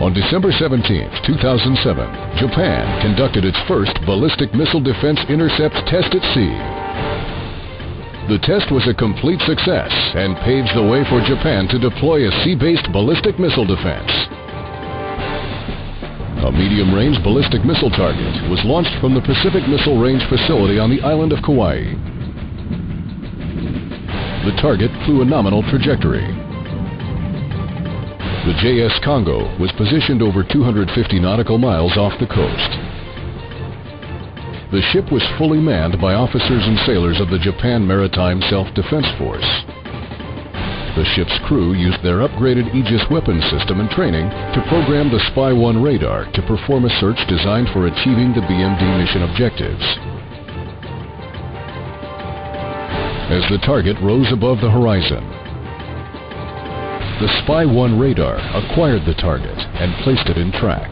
On December 17, 2007, Japan conducted its first ballistic missile defense intercept test at sea. The test was a complete success and paves the way for Japan to deploy a sea-based ballistic missile defense. A medium-range ballistic missile target was launched from the Pacific Missile Range facility on the island of Kauai. The target flew a nominal trajectory. The JS Kongo was positioned over 250 nautical miles off the coast. The ship was fully manned by officers and sailors of the Japan Maritime Self-Defense Force. The ship's crew used their upgraded Aegis weapon system and training to program the Spy-1 radar to perform a search designed for achieving the BMD mission objectives. As the target rose above the horizon, the Spy-1 radar acquired the target and placed it in track.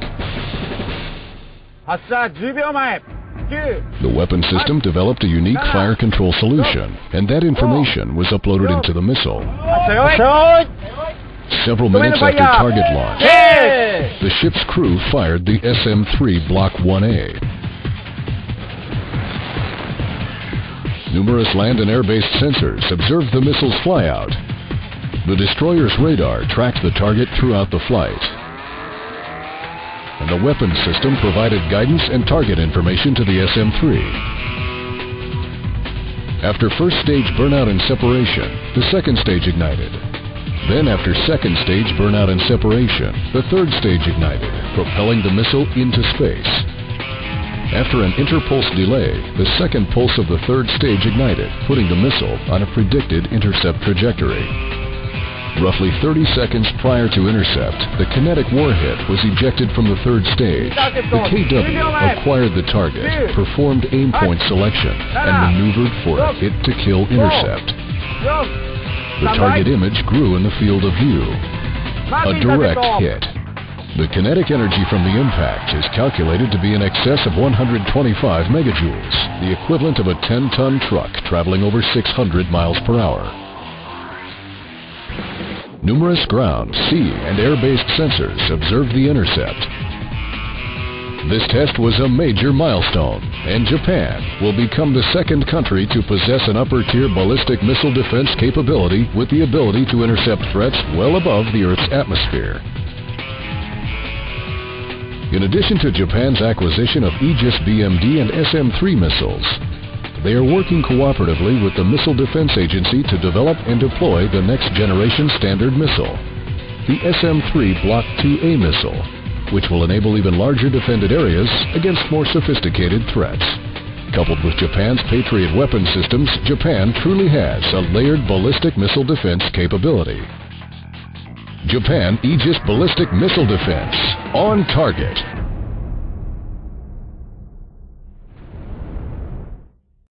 The weapon system developed a unique fire control solution, and that information was uploaded into the missile. Several minutes after target launch, the ship's crew fired the SM-3 Block 1A. Numerous land and air-based sensors observed the missile's flyout. The destroyer's radar tracked the target throughout the flight, and the weapons system provided guidance and target information to the SM-3. After first stage burnout and separation, the second stage ignited. Then after second stage burnout and separation, the third stage ignited, propelling the missile into space. After an interpulse delay, the second pulse of the third stage ignited, putting the missile on a predicted intercept trajectory. Roughly 30 seconds prior to intercept, the kinetic warhead was ejected from the third stage. The KW acquired the target, performed aim point selection, and maneuvered for a hit-to-kill intercept. The target image grew in the field of view. A direct hit. The kinetic energy from the impact is calculated to be in excess of 125 megajoules, the equivalent of a 10-ton truck traveling over 600 miles per hour. Numerous ground, sea, and air-based sensors observed the intercept. This test was a major milestone, and Japan will become the second country to possess an upper-tier ballistic missile defense capability with the ability to intercept threats well above the Earth's atmosphere. In addition to Japan's acquisition of Aegis BMD and SM-3 missiles, they are working cooperatively with the Missile Defense Agency to develop and deploy the next-generation Standard Missile, the SM-3 Block 2A missile, which will enable even larger defended areas against more sophisticated threats. Coupled with Japan's Patriot weapon systems, Japan truly has a layered ballistic missile defense capability. Japan Aegis Ballistic Missile Defense, on target.